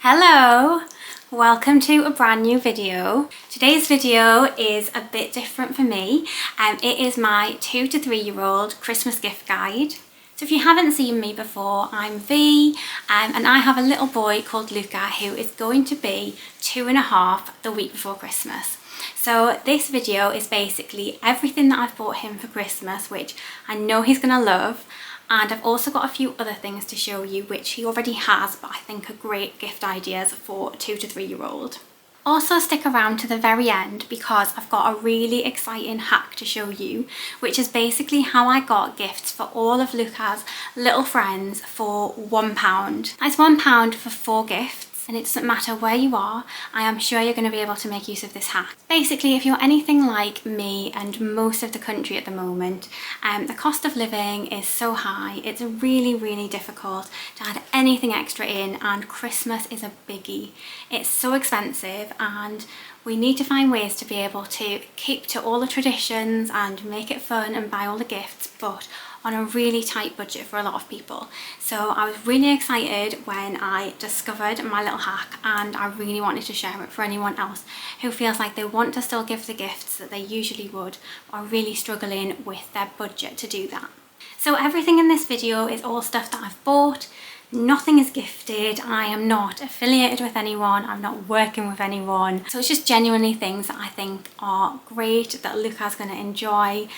Hello! Welcome to a brand new video. Today's video is a bit different for me. It is my 2 to 3 year old Christmas gift guide. So if you haven't seen me before, I'm V and I have a little boy called Luca who is going to be 2.5 the week before Christmas. So this video is basically everything that I've bought him for Christmas, which I know he's gonna love. And I've also got a few other things to show you which he already has, but I think are great gift ideas for a 2 to 3 year old. Also stick around to the very end because I've got a really exciting hack to show you, which is basically how I got gifts for all of Luca's little friends for £1. That's £1 for 4 gifts. And it doesn't matter where you are, I am sure you're going to be able to make use of this hack. Basically, if you're anything like me and most of the country at the moment, the cost of living is so high, it's really difficult to add anything extra in, and Christmas is a biggie. It's so expensive and we need to find ways to be able to keep to all the traditions and make it fun and buy all the gifts, but on a really tight budget for a lot of people. So I was really excited when I discovered my little hack, and I really wanted to share it for anyone else who feels like they want to still give the gifts that they usually would, but are really struggling with their budget to do that. So everything in this video is all stuff that I've bought. Nothing is gifted. I am not affiliated with anyone. I'm not working with anyone. So it's just genuinely things that I think are great, that Luca's going to enjoy,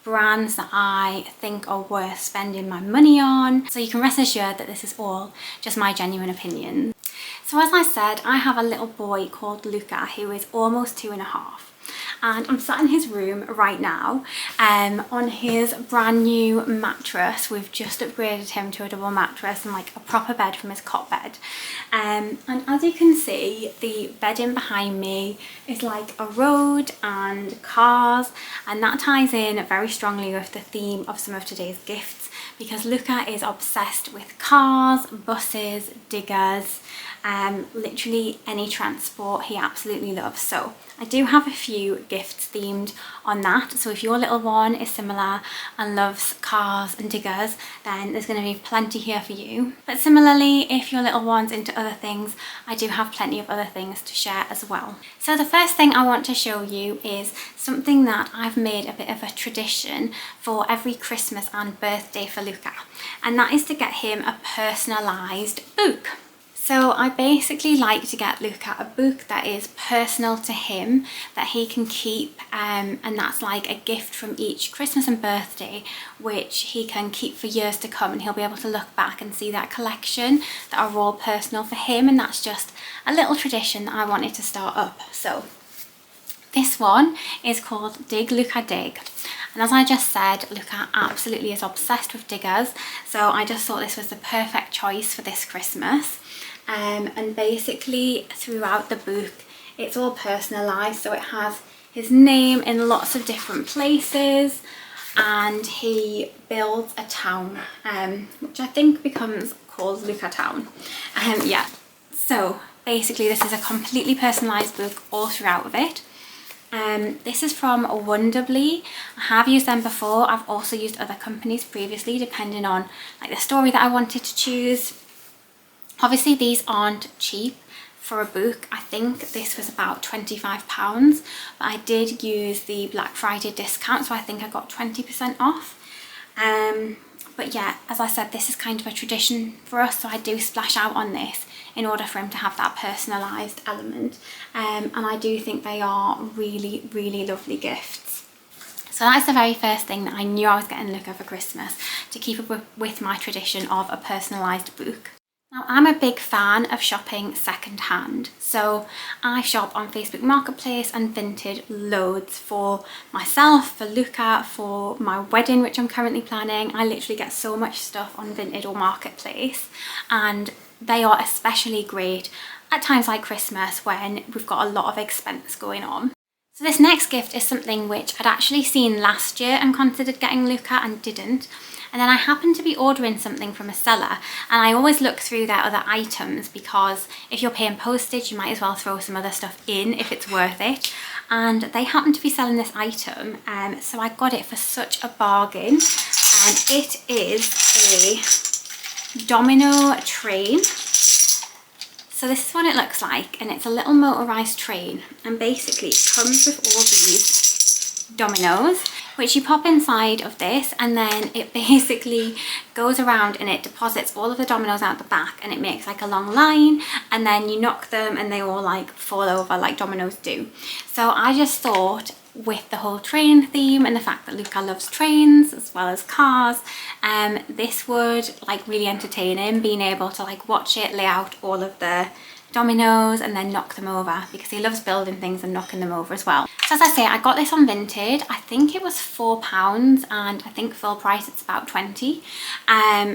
brands that I think are worth spending my money on. So you can rest assured that this is all just my genuine opinion. So as I said, I have a little boy called Luca who is almost 2.5. And I'm sat in his room right now on his brand new mattress. We've just upgraded him to a double mattress and like a proper bed from his cot bed. And as you can see, the bedding behind me is like a road and cars, and that ties in very strongly with the theme of some of today's gifts, because Luca is obsessed with cars, buses, diggers, literally any transport he absolutely loves. So I do have a few gifts themed on that, so if your little one is similar and loves cars and diggers, then there's going to be plenty here for you. But similarly, if your little one's into other things, I do have plenty of other things to share as well. So the first thing I want to show you is something that I've made a bit of a tradition for every Christmas and birthday for Luca, and that is to get him a personalised book. So I basically like to get Luca a book that is personal to him, that he can keep, and that's like a gift from each Christmas and birthday, which he can keep for years to come, and he'll be able to look back and see that collection that are all personal for him. And that's just a little tradition that I wanted to start up. So this one is called Dig Luca Dig. And as I just said, Luca absolutely is obsessed with diggers, so I just thought this was the perfect choice for this Christmas. And basically throughout the book it's all personalised, so it has his name in lots of different places, and he builds a town, which I think becomes called Luca Town. Yeah, so basically this is a completely personalised book all throughout of it. This is from Wonderbly. I have used them before. I've also used other companies previously, depending on like the story that I wanted to choose. Obviously these aren't cheap for a book. I think this was about £25, but I did use the Black Friday discount, so I think I got 20% off. But yeah, as I said, this is kind of a tradition for us, so I do splash out on this in order for him to have that personalised element. And I do think they are really lovely gifts. So that's the very first thing that I knew I was getting Luca for Christmas, to keep up with my tradition of a personalised book. Now, I'm a big fan of shopping secondhand, so I shop on Facebook Marketplace and Vinted loads for myself, for Luca, for my wedding, which I'm currently planning. I literally get so much stuff on Vinted or Marketplace, and they are especially great at times like Christmas when we've got a lot of expense going on. So this next gift is something which I'd actually seen last year and considered getting Luca and didn't. And then I happened to be ordering something from a seller, and I always look through their other items because if you're paying postage, you might as well throw some other stuff in if it's worth it. And they happened to be selling this item, so I got it for such a bargain. And it is a domino train. So this is what it looks like, and it's a little motorised train, and basically it comes with all these dominoes which you pop inside of this, and then it basically goes around and it deposits all of the dominoes out the back, and it makes like a long line, and then you knock them and they all like fall over like dominoes do. So I just thought, with the whole train theme and the fact that Luca loves trains as well as cars, this would like really entertain him, being able to like watch it lay out all of the dominoes and then knock them over, because he loves building things and knocking them over as well. So as I say, I got this on Vinted. I think it was £4, and I think full price it's about 20.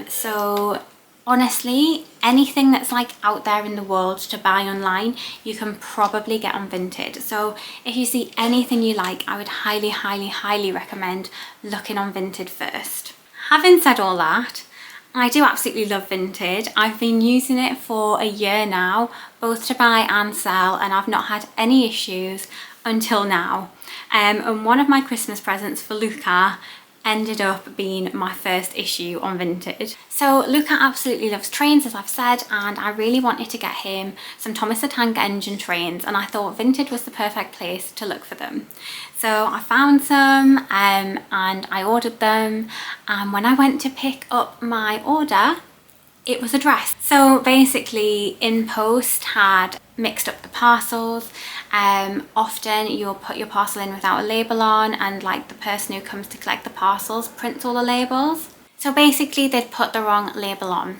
So honestly, anything that's like out there in the world to buy online, you can probably get on Vinted. So if you see anything you like, I would highly recommend looking on Vinted first. Having said all that, I do absolutely love Vinted. I've been using it for a year now, both to buy and sell, and I've not had any issues until now. And one of my Christmas presents for Luca ended up being my first issue on Vinted. So Luca absolutely loves trains, as I've said, and I really wanted to get him some Thomas the Tank Engine trains, and I thought Vinted was the perfect place to look for them. So I found some and I ordered them, and when I went to pick up my order, it was addressed. So basically InPost had mixed up the parcels. Often you'll put your parcel in without a label on, and like the person who comes to collect the parcels prints all the labels. So basically they'd put the wrong label on.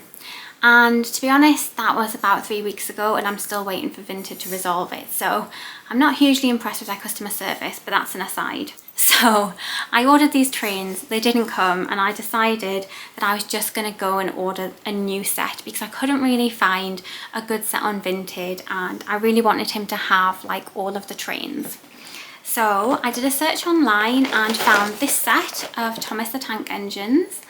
And to be honest, that was about 3 weeks ago, and I'm still waiting for Vinted to resolve it. So I'm not hugely impressed with their customer service, but that's an aside. So I ordered these trains, they didn't come, and I decided that I was just going to go and order a new set, because I couldn't really find a good set on Vinted, and I really wanted him to have like all of the trains. So I did a search online and found this set of Thomas the Tank Engines.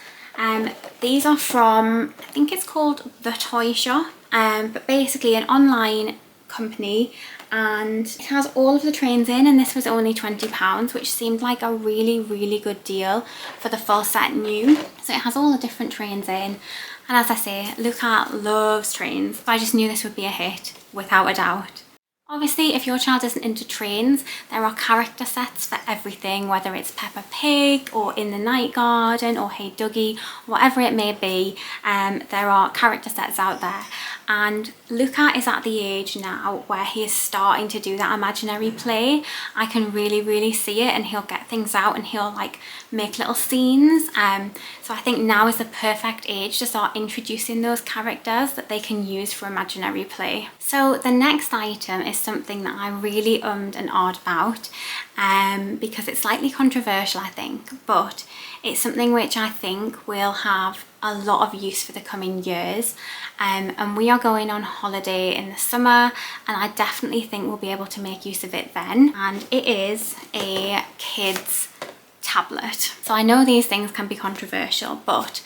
These are from, I think it's called The Toy Shop, but basically an online company, and it has all of the trains in, and this was only £20, which seemed like a really good deal for the full set new. So it has all the different trains in, and as I say, Luca loves trains, so I just knew this would be a hit without a doubt. Obviously, if your child isn't into trains, there are character sets for everything, whether it's Peppa Pig or In the Night Garden or Hey Duggee, whatever it may be, there are character sets out there. And Luca is at the age now where he is starting to do that imaginary play. I can really see it, and he'll get things out and he'll like make little scenes. So I think now is the perfect age to start introducing those characters that they can use for imaginary play. So the next item is something that I really ummed and ahed about, because it's slightly controversial, I think, but it's something which I think will have a lot of use for the coming years. And we are going on holiday in the summer, and I definitely think we'll be able to make use of it then. And it is a kids tablet. So I know these things can be controversial, but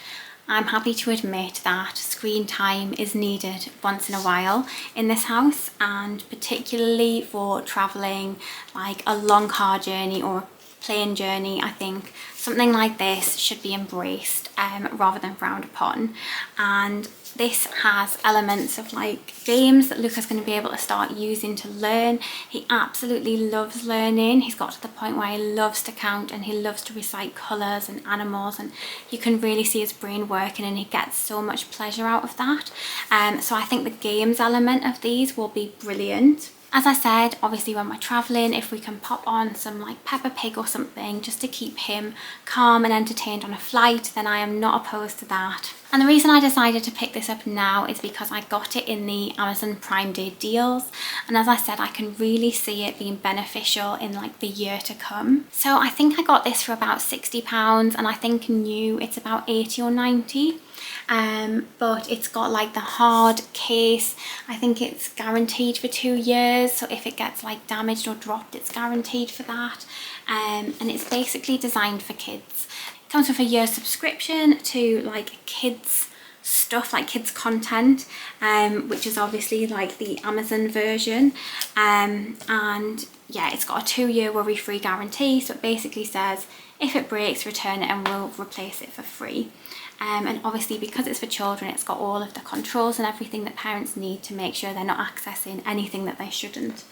I'm happy to admit that screen time is needed once in a while in this house, and particularly for traveling like a long car journey or plane journey, I think something like this should be embraced rather than frowned upon. And this has elements of like games that Luca's going to be able to start using to learn. He absolutely loves learning. He's got to the point where he loves to count and he loves to recite colours and animals, and you can really see his brain working, and he gets so much pleasure out of that. So I think the games element of these will be brilliant. As I said, obviously when we're travelling, if we can pop on some like Peppa Pig or something just to keep him calm and entertained on a flight, then I am not opposed to that. And the reason I decided to pick this up now is because I got it in the Amazon Prime Day deals, and as I said, I can really see it being beneficial in like the year to come. So I think I got this for about £60, and I think new it's about 80 or 90. But it's got like the hard case. I think it's guaranteed for 2 years, so if it gets like damaged or dropped, it's guaranteed for that. And it's basically designed for kids. It comes with a year subscription to like kids stuff, like kids content, which is obviously like the Amazon version. And yeah, it's got a 2-year worry-free guarantee, so it basically says if it breaks, return it and we'll replace it for free. and obviously because it's for children, it's got all of the controls and everything that parents need to make sure they're not accessing anything that they shouldn't.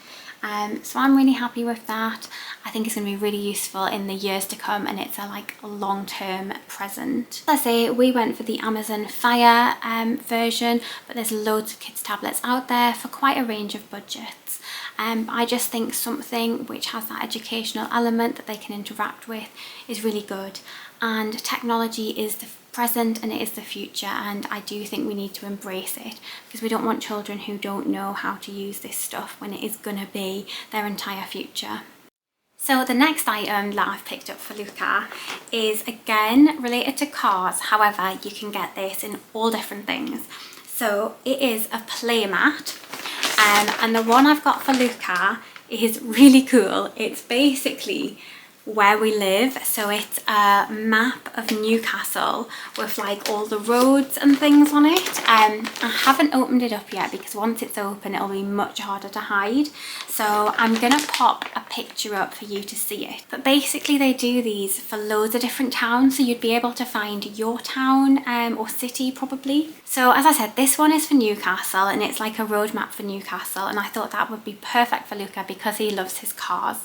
So I'm really happy with that. I think it's going to be really useful in the years to come, and it's a long-term present. As I say, we went for the Amazon Fire version, but there's loads of kids tablets out there for quite a range of budgets. I just think something which has that educational element that they can interact with is really good, and technology is the present and it is the future, and I do think we need to embrace it, because we don't want children who don't know how to use this stuff when it is going to be their entire future. So the next item that I've picked up for Luca is again related to cars. However, you can get this in all different things. So it is a play mat, and the one I've got for Luca is really cool. It's basically where we live, so it's a map of Newcastle with like all the roads and things on it. I haven't opened it up yet because once it's open it'll be much harder to hide, so I'm gonna pop a picture up for you to see it. But basically they do these for loads of different towns, so you'd be able to find your town or city probably. So as I said, this one is for Newcastle, and it's like a road map for Newcastle, and I thought that would be perfect for Luca because he loves his cars.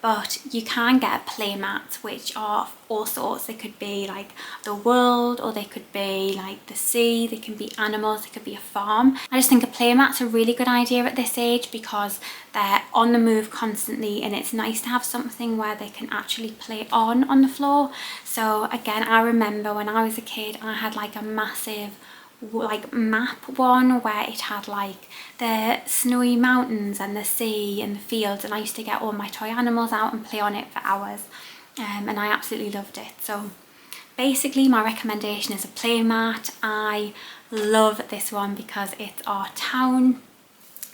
But you can get play mats which are all sorts. They could be like the world, or they could be like the sea, they can be animals, they could be a farm. I just think a play mat's a really good idea at this age because they're on the move constantly, and it's nice to have something where they can actually play on the floor. So again, I remember when I was a kid, I had like a massive like map one where it had like the snowy mountains and the sea and the fields, and I used to get all my toy animals out and play on it for hours, and I absolutely loved it. So basically my recommendation is a play mat. I love this one because it's our town.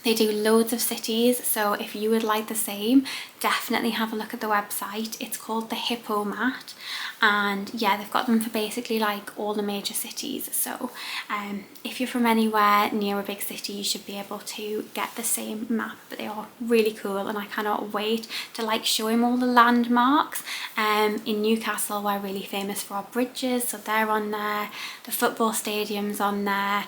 They do loads of cities, so if you would like the same, definitely have a look at the website. It's called the Hippo Mat, and yeah, they've got them for basically like all the major cities. So if you're from anywhere near a big city, you should be able to get the same map. But they are really cool, and I cannot wait to like show him all the landmarks. In Newcastle, we're really famous for our bridges, so they're on there. The football stadium's on there.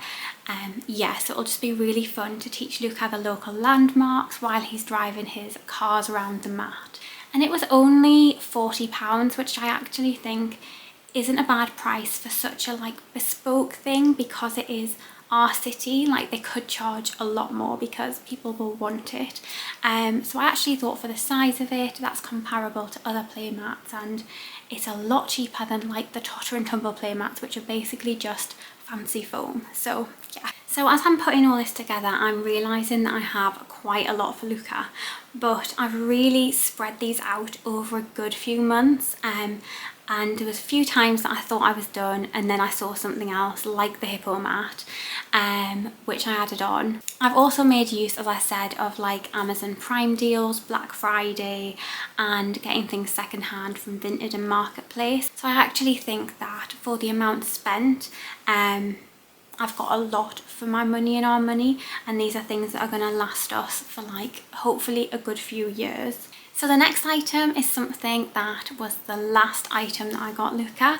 Yeah, so it'll just be really fun to teach Luca the local landmarks while he's driving his cars around the mat. And it was only £40, which I actually think isn't a bad price for such a like bespoke thing, because it is our city. Like they could charge a lot more because people will want it. So I actually thought for the size of it, that's comparable to other play mats, and it's a lot cheaper than like the Totter and Tumble play mats, which are basically just fancy foam. So yeah. So as I'm putting all this together, I'm realising that I have quite a lot for Luca, but I've really spread these out over a good few months, and there was a few times that I thought I was done, and then I saw something else like the Hippo Mat, which I added on. I've also made use, as I said, of like Amazon Prime deals, Black Friday, and getting things secondhand from Vinted and Marketplace. So I actually think that for the amount spent, I've got a lot for my money and our money, and these are things that are going to last us for like hopefully a good few years. So the next item is something that was the last item that I got Luca,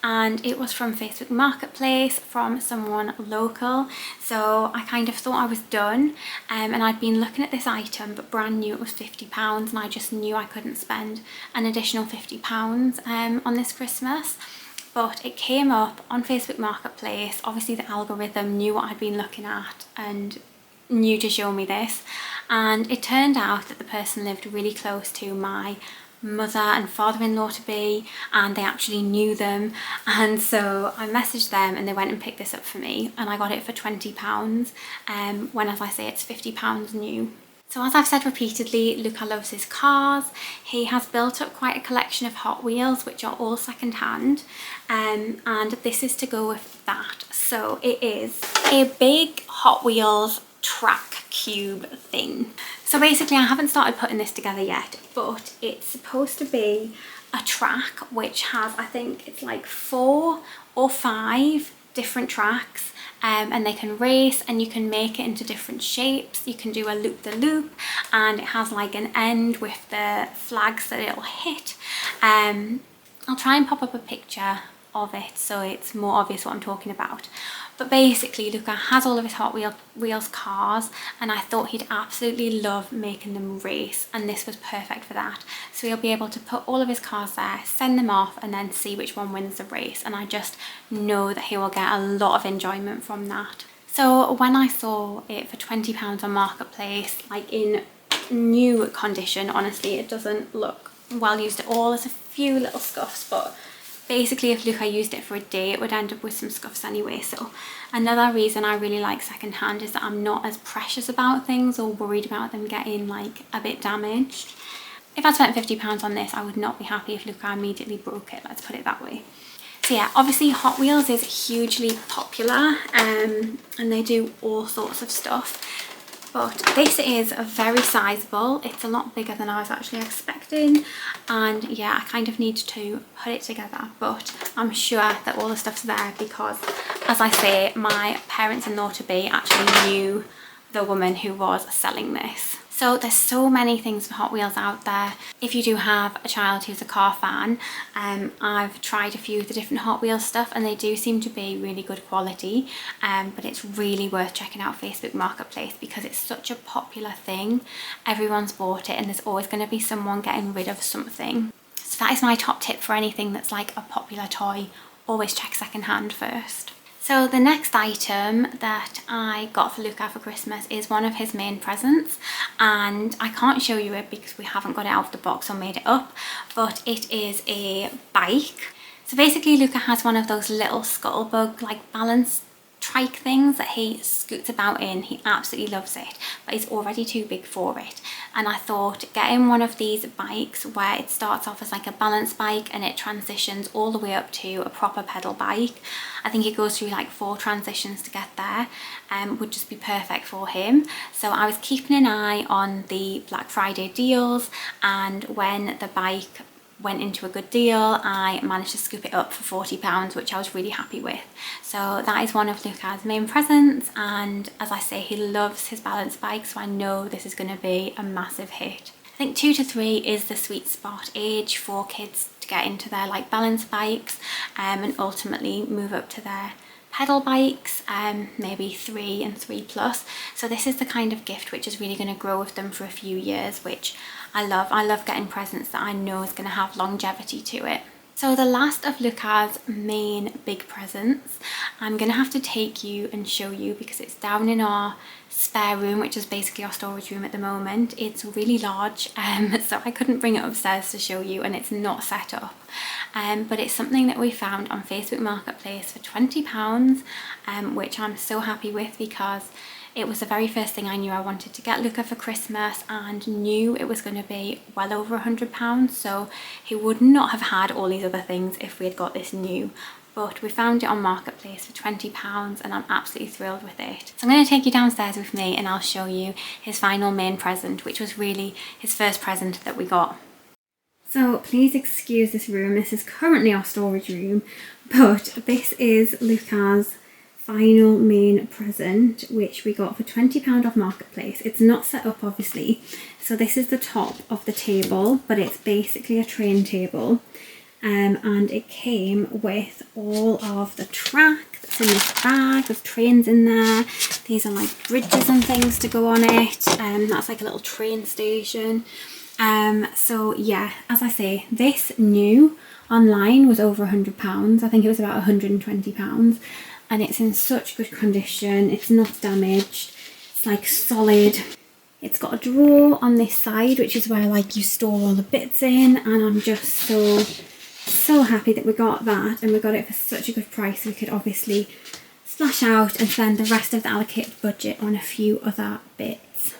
and it was from Facebook Marketplace from someone local. So I kind of thought I was done, and I'd been looking at this item but brand new. It was £50, and I just knew I couldn't spend an additional £50 on this Christmas. But it came up on Facebook Marketplace. Obviously the algorithm knew what I'd been looking at and knew to show me this, and it turned out that the person lived really close to my mother and father-in-law to be, and they actually knew them, and so I messaged them and they went and picked this up for me, and I got it for £20 when, as I say, it's £50 new. So as I've said repeatedly, Luca loves his cars. He has built up quite a collection of Hot Wheels, which are all second-hand, and this is to go with that. So it is a big Hot Wheels track cube thing. So basically I haven't started putting this together yet, but it's supposed to be a track which has, I think it's like 4 or 5 different tracks, and they can race, and you can make it into different shapes. You can do a loop-the-loop, and it has like an end with the flags that it'll hit. I'll try and pop up a picture of it so it's more obvious what I'm talking about. But basically Luca has all of his Hot Wheels cars, and I thought he'd absolutely love making them race, and this was perfect for that. So he'll be able to put all of his cars there, send them off, and then see which one wins the race, and I just know that he will get a lot of enjoyment from that. So when I saw it for £20 on Marketplace, like in new condition, honestly it doesn't look well used at all. There's a few little scuffs, but basically if Luca used it for a day it would end up with some scuffs anyway. So another reason I really like secondhand is that I'm not as precious about things or worried about them getting like a bit damaged. If I spent £50 on this, I would not be happy if Luca immediately broke it, let's put it that way. So yeah, obviously Hot Wheels is hugely popular and they do all sorts of stuff. But this is very sizable. It's a lot bigger than I was actually expecting, and yeah, I kind of need to put it together, but I'm sure that all the stuff's there because, as I say, my parents-in-law-to-be actually knew the woman who was selling this. So there's so many things for Hot Wheels out there. If you do have a child who's a car fan, I've tried a few of the different Hot Wheels stuff and they do seem to be really good quality, but it's really worth checking out Facebook Marketplace because it's such a popular thing. Everyone's bought it and there's always going to be someone getting rid of something. So that is my top tip for anything that's like a popular toy. Always check secondhand first. So the next item that I got for Luca for Christmas is one of his main presents, and I can't show you it because we haven't got it out of the box or made it up, but it is a bike. So basically Luca has one of those little Scuttlebug like balance trike things that he scoots about in. He absolutely loves it, but he's already too big for it, and I thought getting one of these bikes where it starts off as like a balance bike and it transitions all the way up to a proper pedal bike. I think it goes through like 4 transitions to get there, would just be perfect for him. So I was keeping an eye on the Black Friday deals, and when the bike went into a good deal I managed to scoop it up for £40, which I was really happy with. So that is one of Luca's main presents, and as I say, he loves his balance bike, so I know this is going to be a massive hit. I think 2 to 3 is the sweet spot age for kids to get into their like balance bikes and ultimately move up to their pedal bikes, maybe 3 and 3 plus. So this is the kind of gift which is really going to grow with them for a few years, which I love. I love getting presents that I know is going to have longevity to it. So the last of Luca's main big presents, I'm going to have to take you and show you because it's down in our spare room, which is basically our storage room at the moment. It's really large, so I couldn't bring it upstairs to show you, and it's not set up. But it's something that we found on Facebook Marketplace for £20, which I'm so happy with because it was the very first thing I knew I wanted to get Luca for Christmas, and knew it was going to be well over £100, so he would not have had all these other things if we had got this new. But we found it on Marketplace for £20 and I'm absolutely thrilled with it. So I'm going to take you downstairs with me and I'll show you his final main present, which was really his first present that we got. So please excuse this room, this is currently our storage room, but this is Luca's final main present, which we got for £20 off Marketplace. It's not set up obviously, so this is the top of the table, but it's basically a train table, and it came with all of the track that's in this bag. There's trains in there, these are like bridges and things to go on it, that's like a little train station. So yeah, as I say, this new online was over £100. I think it was about £120. And it's in such good condition, it's not damaged, it's like solid. It's got a drawer on this side, which is where like you store all the bits in, and I'm just so happy that we got that, and we got it for such a good price. We could obviously splash out and spend the rest of the allocated budget on a few other bits.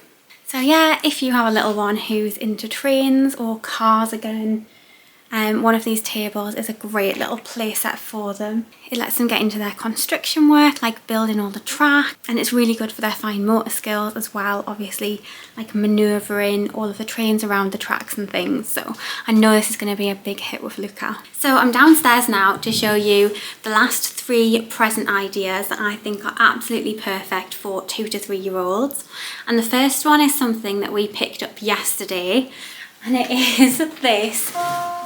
So yeah, if you have a little one who's into trains or cars again, one of these tables is a great little play set for them. It lets them get into their construction work, like building all the track, and it's really good for their fine motor skills as well, obviously, like manoeuvring all of the trains around the tracks and things. So I know this is going to be a big hit with Luca. So I'm downstairs now to show you the last 3 present ideas that I think are absolutely perfect for 2 to 3 year olds. And the first one is something that we picked up yesterday, and it is this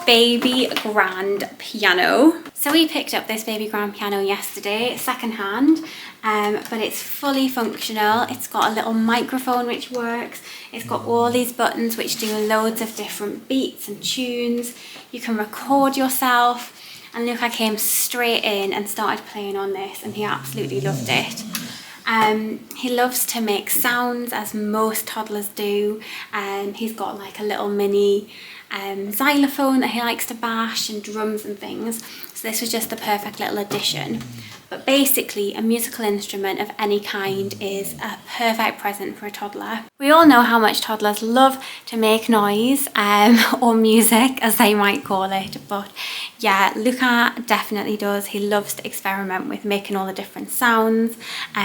baby grand piano. So we picked up this baby grand piano yesterday, secondhand, but it's fully functional. It's got a little microphone which works. It's got all these buttons which do loads of different beats and tunes. You can record yourself. And Luca came straight in and started playing on this, and he absolutely loved it. He loves to make sounds, as most toddlers do. He's got like a little mini xylophone that he likes to bash, and drums and things. So this was just the perfect little addition. But basically, a musical instrument of any kind is a perfect present for a toddler. We all know how much toddlers love to make noise, or music as they might call it, but yeah, Luca definitely does. He loves to experiment with making all the different sounds,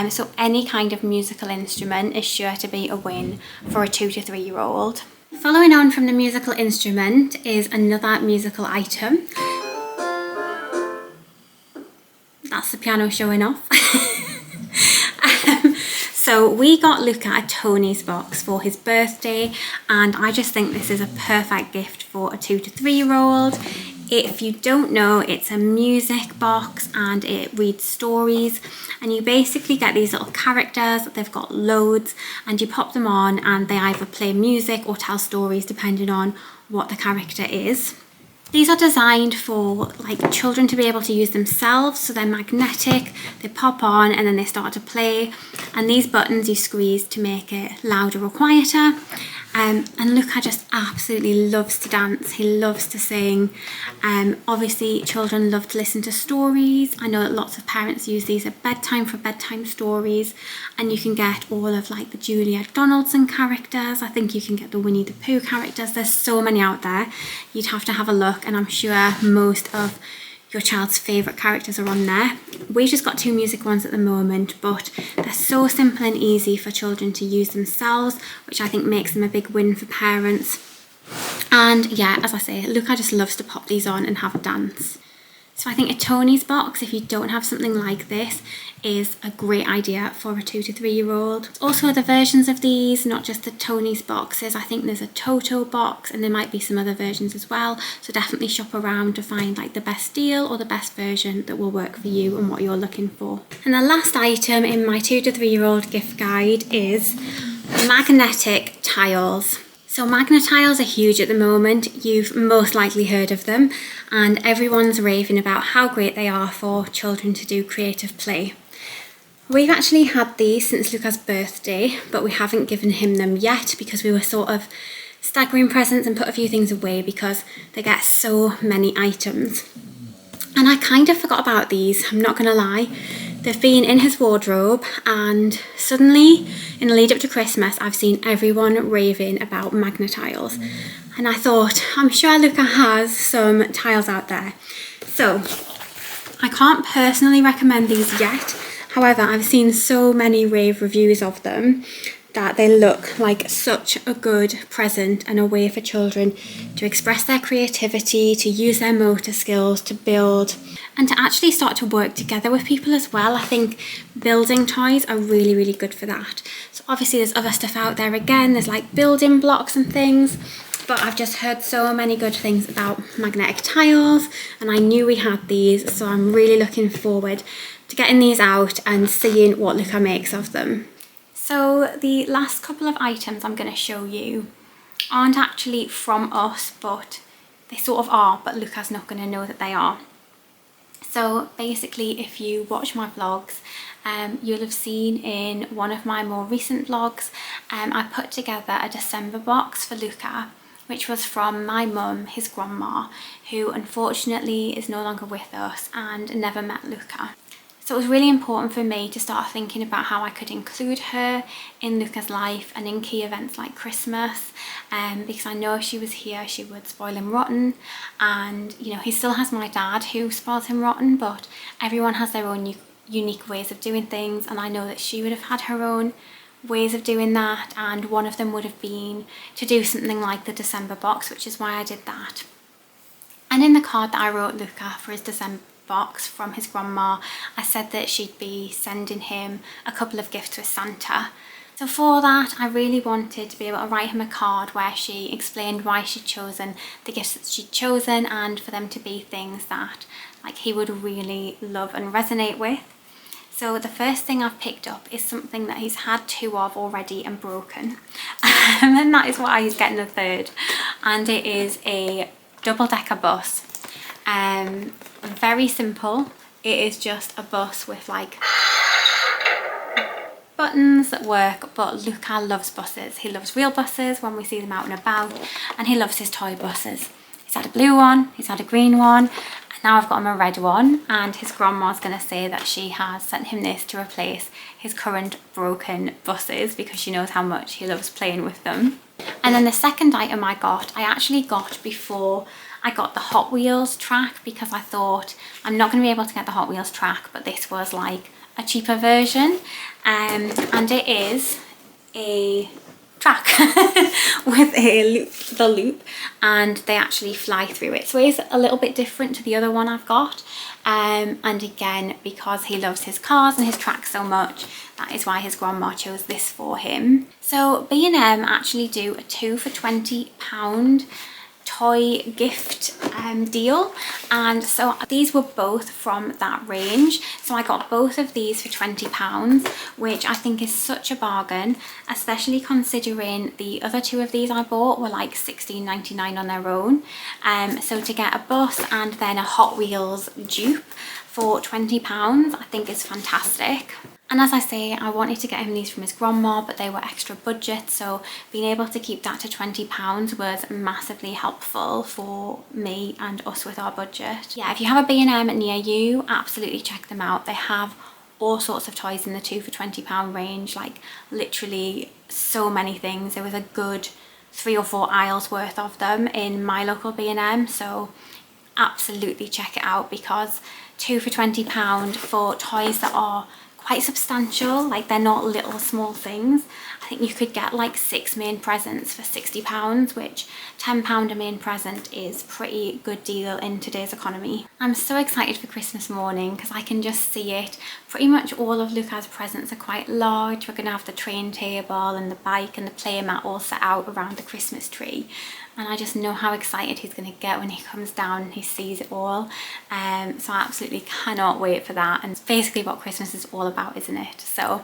so any kind of musical instrument is sure to be a win for a 2 to 3 year old. Following on from the musical instrument is another musical item. That's the piano showing off. So we got Luca a Tony's box for his birthday, and I just think this is a perfect gift for a 2 to 3 year old. If you don't know, it's a music box and it reads stories, and you basically get these little characters. They've got loads, and you pop them on and they either play music or tell stories depending on what the character is. These are designed for like children to be able to use themselves, so they're magnetic, they pop on and then they start to play, and these buttons you squeeze to make it louder or quieter. And Luca just absolutely loves to dance, he loves to sing. Obviously children love to listen to stories. I know that lots of parents use these at bedtime for bedtime stories, and you can get all of like the Julia Donaldson characters. I think you can get the Winnie the Pooh characters. There's so many out there. You'd have to have a look, and I'm sure most of your child's favourite characters are on there. We've just got 2 music ones at the moment, but they're so simple and easy for children to use themselves, which I think makes them a big win for parents. And yeah, as I say, Luca just loves to pop these on and have a dance. So I think a Tony's box, if you don't have something like this, is a great idea for a 2 to 3 year old. There's also other versions of these, not just the Tony's boxes. I think there's a Toto box, and there might be some other versions as well. So definitely shop around to find like the best deal or the best version that will work for you and what you're looking for. And the last item in my 2 to 3 year old gift guide is magnetic tiles. So magnet tiles are huge at the moment. You've most likely heard of them, and everyone's raving about how great they are for children to do creative play. We've actually had these since Luca's birthday, but we haven't given him them yet because we were sort of staggering presents and put a few things away because they get so many items. And I kind of forgot about these, I'm not gonna lie. They've been in his wardrobe, and suddenly in the lead up to Christmas I've seen everyone raving about magnet tiles, and I thought, I'm sure Luca has some tiles out there. So I can't personally recommend these yet, however I've seen so many rave reviews of them that they look like such a good present and a way for children to express their creativity, to use their motor skills, to build, and to actually start to work together with people as well. I think building toys are really, really good for that. So obviously there's other stuff out there again, there's like building blocks and things, but I've just heard so many good things about magnetic tiles, and I knew we had these, so I'm really looking forward to getting these out and seeing what Luca makes of them. So the last couple of items I'm going to show you aren't actually from us, but they sort of are, but Luca's not going to know that they are. So basically, if you watch my vlogs, you'll have seen in one of my more recent vlogs, I put together a December box for Luca, which was from my mum, his grandma, who unfortunately is no longer with us and never met Luca. So it was really important for me to start thinking about how I could include her in Luca's life and in key events like Christmas, because I know if she was here she would spoil him rotten, and you know, he still has my dad who spoils him rotten, but everyone has their own unique ways of doing things, and I know that she would have had her own ways of doing that, and one of them would have been to do something like the December box, which is why I did that. And in the card that I wrote Luca for his December box from his grandma, I said that she'd be sending him a couple of gifts with Santa. So for that, I really wanted to be able to write him a card where she explained why she'd chosen the gifts that she'd chosen, and for them to be things that like he would really love and resonate with. So the first thing I've picked up is something that he's had 2 of already and broken. And that is why he's getting a third. And it is a double-decker bus. Very simple. It is just a bus with like buttons that work, but Luca loves buses. He loves real buses when we see them out and about, and he loves his toy buses. He's had a blue one, he's had a green one, and now I've got him a red one, and his grandma's going to say that she has sent him this to replace his current broken buses because she knows how much he loves playing with them. And then the second item I actually got before I got the Hot Wheels track, because I thought I'm not going to be able to get the Hot Wheels track, but this was like a cheaper version, and it is a track with the loop, and they actually fly through it, so it is a little bit different to the other one I've got, and again, because he loves his cars and his tracks so much, that is why his grandma chose this for him. So B&M actually do a 2 for £20 toy gift deal, and so these were both from that range. So I got both of these for £20, which I think is such a bargain, especially considering the other 2 of these I bought were like £16.99 on their own. So to get a bus and then a Hot Wheels dupe for £20 I think is fantastic. And as I say, I wanted to get him these from his grandma, but they were extra budget, so being able to keep that to £20 was massively helpful for me and us with our budget. Yeah, if you have a B&M near you, absolutely check them out. They have all sorts of toys in the 2 for £20 range, like literally so many things. There was a good 3 or 4 aisles worth of them in my local B&M, so absolutely check it out, because 2 for £20 for toys that are quite substantial, like they're not little small things. I think you could get like 6 main presents for £60, which £10 a main present is pretty good deal in today's economy. I'm so excited for Christmas morning because I can just see it. Pretty much all of Luca's presents are quite large. We're gonna have the train table and the bike and the play mat all set out around the Christmas tree. And I just know how excited he's going to get when he comes down and he sees it all. So I absolutely cannot wait for that. And it's basically what Christmas is all about, isn't it? So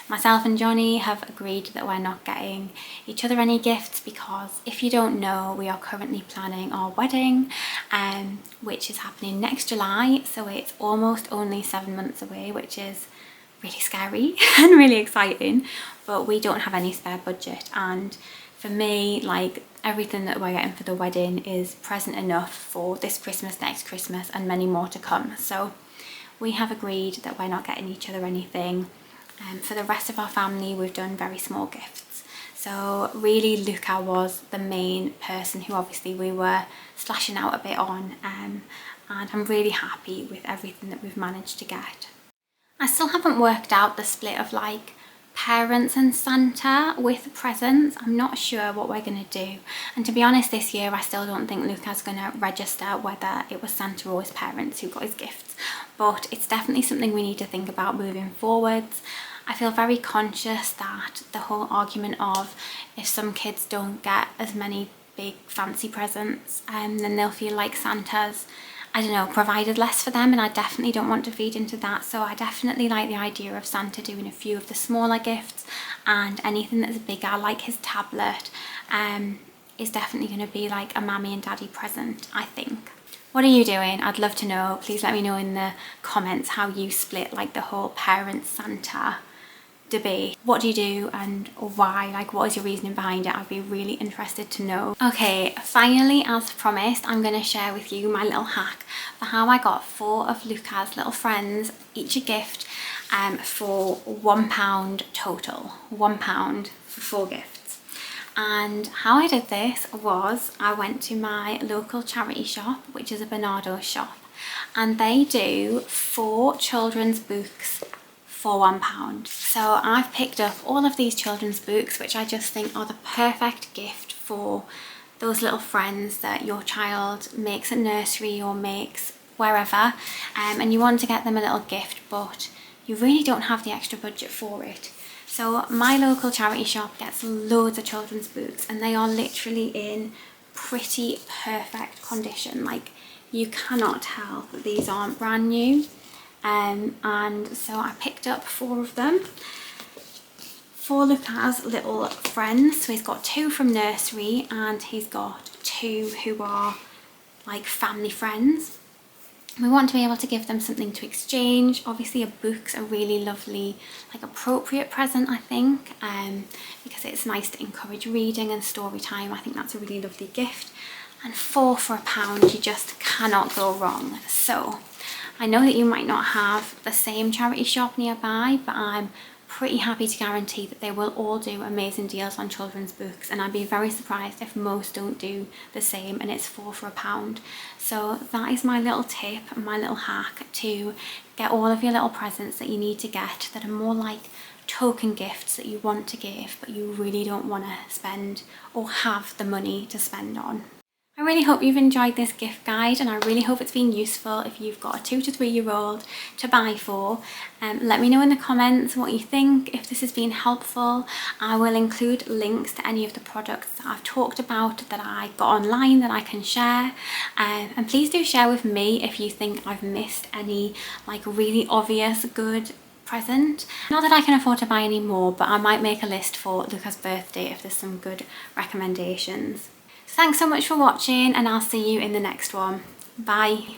myself and Johnny have agreed that we're not getting each other any gifts, because if you don't know, we are currently planning our wedding, which is happening next July. So it's almost only 7 months away, which is really scary and really exciting, but we don't have any spare budget. And for me, like, everything that we're getting for the wedding is present enough for this Christmas, next Christmas, and many more to come. So we have agreed that we're not getting each other anything. For the rest of our family, we've done very small gifts. So really, Luca was the main person who obviously we were slashing out a bit on, and I'm really happy with everything that we've managed to get. I still haven't worked out the split of like parents and Santa with presents. I'm not sure what we're gonna do, and to be honest, this year I still don't think Luca's gonna register whether it was Santa or his parents who got his gifts, but it's definitely something we need to think about moving forwards. I feel very conscious that the whole argument of if some kids don't get as many big fancy presents, then they'll feel like Santa's, I don't know, provided less for them, and I definitely don't want to feed into that. So I definitely like the idea of Santa doing a few of the smaller gifts, and anything that's bigger, like his tablet, is definitely going to be like a mommy and daddy present, I think. What are you doing? I'd love to know. Please let me know in the comments how you split like the whole parent Santa debate. What do you do and why? Like, what is your reasoning behind it? I'd be really interested to know. Okay, finally, as promised, I'm going to share with you my little hack for how I got 4 of Luca's little friends each a gift, for £1 total. £1 for 4 gifts. And how I did this was I went to my local charity shop, which is a Bernardo's shop, and they do 4 children's books for £1. So I've picked up all of these children's books, which I just think are the perfect gift for those little friends that your child makes at nursery or makes wherever, and you want to get them a little gift, but you really don't have the extra budget for it. So my local charity shop gets loads of children's books, and they are literally in pretty perfect condition. Like, you cannot tell that these aren't brand new. And so I picked up 4 of them for Lucas' little friends. So he's got 2 from nursery, and he's got 2 who are like family friends. We want to be able to give them something to exchange. Obviously a book's a really lovely, like, appropriate present, I think, because it's nice to encourage reading and story time. I think that's a really lovely gift. And 4 for £1, you just cannot go wrong. So I know that you might not have the same charity shop nearby, but I'm pretty happy to guarantee that they will all do amazing deals on children's books, and I'd be very surprised if most don't do the same, and it's 4 for £1. So that is my little tip and my little hack to get all of your little presents that you need to get that are more like token gifts that you want to give but you really don't want to spend or have the money to spend on. I really hope you've enjoyed this gift guide, and I really hope it's been useful if you've got a 2 to 3 year old to buy for. Let me know in the comments what you think, if this has been helpful. I will include links to any of the products that I've talked about that I got online that I can share. And please do share with me if you think I've missed any like really obvious good present. Not that I can afford to buy any more, but I might make a list for Lucas' birthday if there's some good recommendations. Thanks so much for watching, and I'll see you in the next one. Bye.